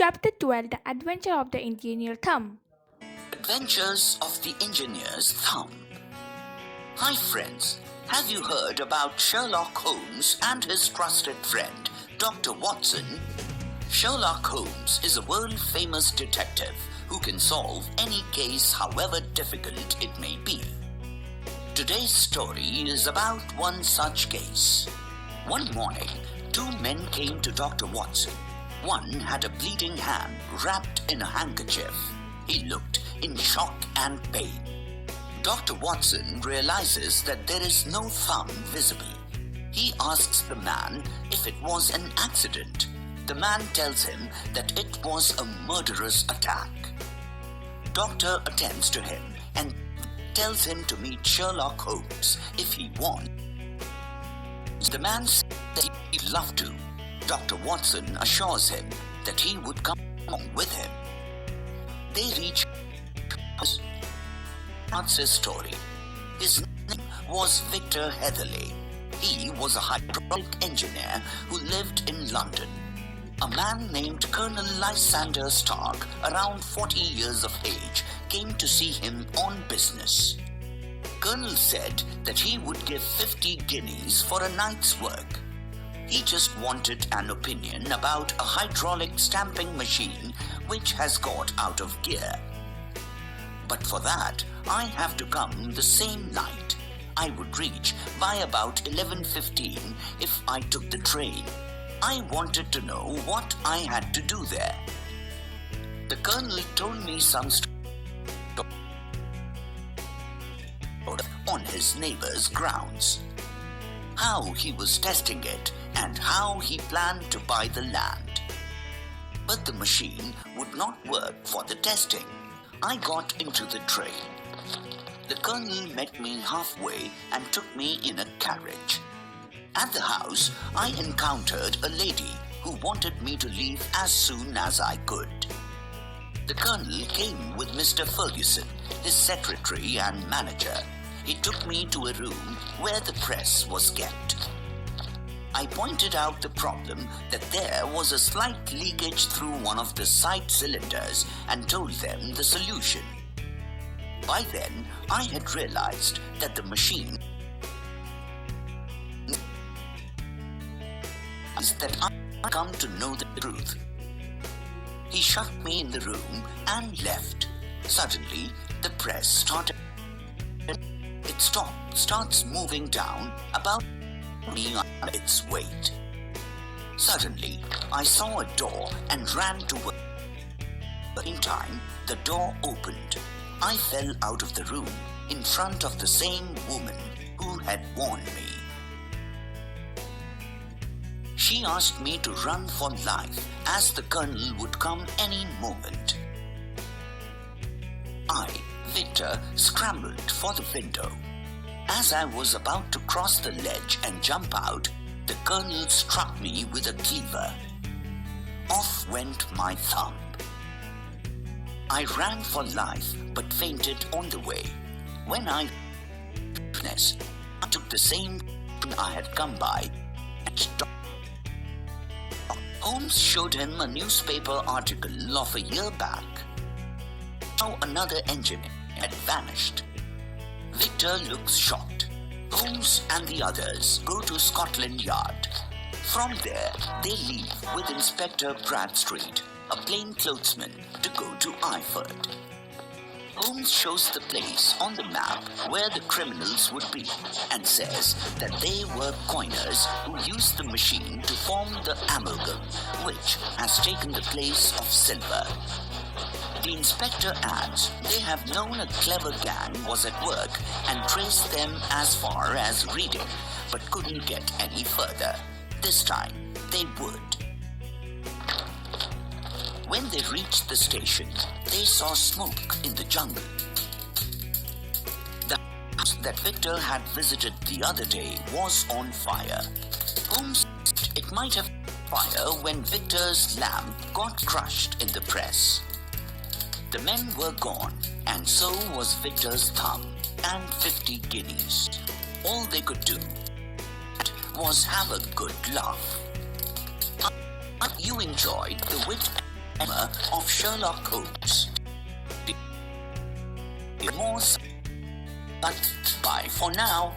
Chapter 12, The Adventure of the Engineer Thumb. Adventures of the Engineer's Thumb. Hi friends, have you heard about Sherlock Holmes and his trusted friend, Dr. Watson? Sherlock Holmes is a world-famous detective who can solve any case however difficult it may be. Today's story is about one such case. One morning, two men came to Dr. Watson. One had a bleeding hand wrapped in a handkerchief. He looked in shock and pain. Dr. Watson realizes that there is no thumb visible. He asks the man if it was an accident. The man tells him that it was a murderous attack. Doctor attends to him and tells him to meet Sherlock Holmes if he wants. The man says he'd love to. Dr. Watson assures him that he would come along with him. They reach starts his story. His name was Victor Heatherley. He was a hydraulic engineer who lived in London. A man named Colonel Lysander Stark, around 40 years of age, came to see him on business. Colonel said that he would give 50 guineas for a night's work. He just wanted an opinion about a hydraulic stamping machine which has got out of gear. But for that, I have to come the same night. I would reach by about 11:15 if I took the train. I wanted to know what I had to do there. The colonel told me some story on his neighbor's grounds, how he was testing it and how he planned to buy the land. But the machine would not work for the testing. I got into the train. The colonel met me halfway and took me in a carriage. At the house, I encountered a lady who wanted me to leave as soon as I could. The colonel came with Mr. Ferguson, his secretary and manager. He took me to a room where the press was kept. I pointed out the problem that there was a slight leakage through one of the side cylinders and told them the solution. By then, I had realized that the machine that I come to know the truth. He shut me in the room and left. Suddenly, the press started. It starts moving down about me on its weight. Suddenly, I saw a door and ran toward it. In time, the door opened. I fell out of the room in front of the same woman who had warned me. She asked me to run for life as the colonel would come any moment. I, Victor, scrambled for the window. As I was about to cross the ledge and jump out, the colonel struck me with a cleaver. Off went my thumb. I ran for life but fainted on the way. When I took the same I had come by and stopped. Holmes showed him a newspaper article of a year back. How another engineer had vanished. Victor looks shocked. Holmes and the others go to Scotland Yard. From there, they leave with Inspector Bradstreet, a plainclothesman, to go to Eyford. Holmes shows the place on the map where the criminals would be and says that they were coiners who used the machine to form the amalgam, which has taken the place of silver. The inspector adds they have known a clever gang was at work and traced them as far as Reading, but couldn't get any further. This time, they would. When they reached the station, they saw smoke in the jungle. The house that Victor had visited the other day was on fire. Holmes said it might have been fire when Victor's lamp got crushed in the press. The men were gone, and so was Victor's thumb and 50 guineas. All they could do was have a good laugh. You enjoyed the wit of Sherlock Holmes. More, but bye for now.